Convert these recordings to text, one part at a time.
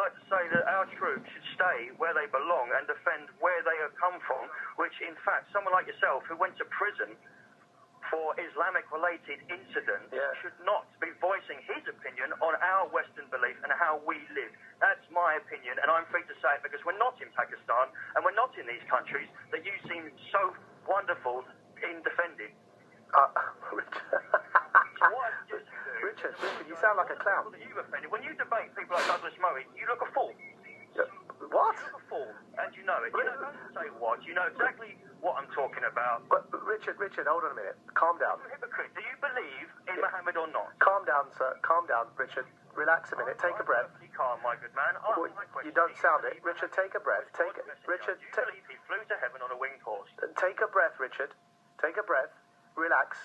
like to say that our troops should stay where they belong and defend where they have come from, which, in fact, someone like yourself who went to prison for Islamic-related incidents should not be voicing his opinion on our Western belief and how we live. That's my opinion, and I'm free to say it because we're not in Pakistan and we're not in these countries that you seem so wonderful in defending. Richard, you sound like a clown. When you debate people like Douglas Murray, you look a fool. What? You look a fool, and you know it. You don't say what. You know exactly what I'm talking about. But Richard, hold on a minute. Calm down. You're a hypocrite. Do you believe in Muhammad or not? Calm down, sir. Calm down, Richard. Relax a minute. Take a breath. Calm, my good man. You don't sound it. Richard, take a breath. Richard, believe he flew to heaven on a winged horse? Take a breath, Richard. Take a breath. Relax.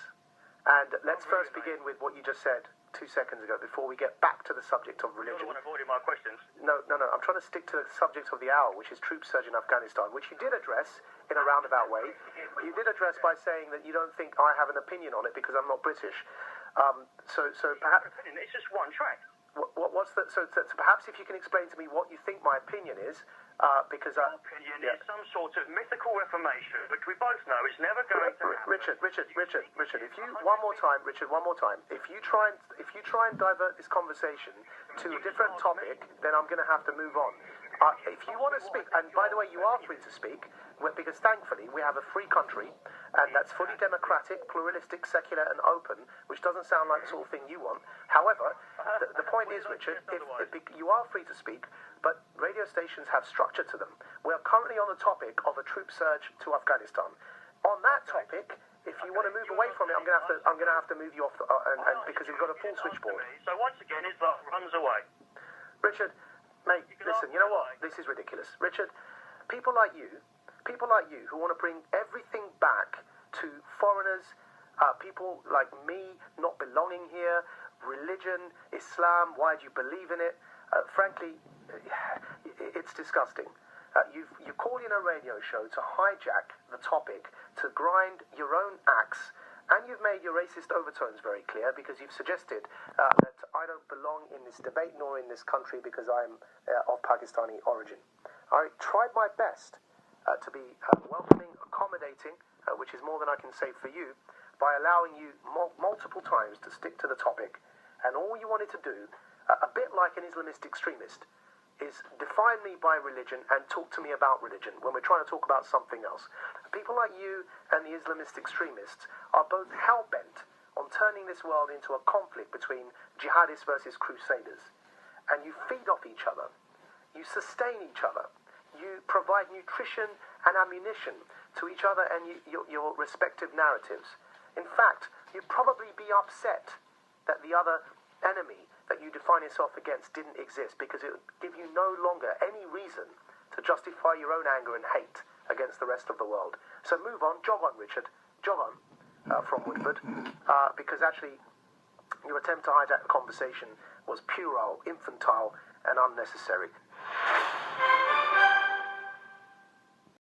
And let's first begin with what you just said 2 seconds ago before we get back to the subject of religion. You're the one avoiding my questions. No. I'm trying to stick to the subject of the hour, which is troop surge in Afghanistan, which you did address in a roundabout way. You did address by saying that you don't think I have an opinion on it because I'm not British. So perhaps it's just one track. So perhaps if you can explain to me what you think my opinion is, because your opinion is some sort of mythical reformation, which we both know is never going to happen. Richard, if you one more time, if you try and divert this conversation to a different topic, then I'm going to have to move on. If you want to speak, and by the way, you are free to speak, because thankfully we have a free country, and that's fully democratic, pluralistic, secular, and open, which doesn't sound like the sort of thing you want. However, the point is, Richard, if you are free to speak, but radio stations have structure to them. We are currently on the topic of a troop surge to Afghanistan. On that topic, if you want to move away from it, I'm going to have to move you off, because we've got a full switchboard. So once again, Islam runs away. Richard, mate, listen, you know what? This is ridiculous. Richard, people like you who want to bring everything back to foreigners, people like me not belonging here, religion, Islam, why do you believe in it? Frankly, it's disgusting. You call in a radio show to hijack the topic, to grind your own axe, and you've made your racist overtones very clear because you've suggested that I don't belong in this debate nor in this country because I'm of Pakistani origin. I tried my best to be welcoming, accommodating, which is more than I can say for you, by allowing you multiple times to stick to the topic. And all you wanted to do, a bit like an Islamist extremist, is define me by religion and talk to me about religion when we're trying to talk about something else. People like you and the Islamist extremists are both hell-bent on turning this world into a conflict between jihadists versus crusaders. And you feed off each other. You sustain each other. You provide nutrition and ammunition to each other and your respective narratives. In fact, you'd probably be upset that the other enemy that you define yourself against didn't exist, because it would give you no longer any reason to justify your own anger and hate against the rest of the world. So move on, jog on, Richard, jog on from Woodford, because actually your attempt to hijack the conversation was puerile, infantile, and unnecessary.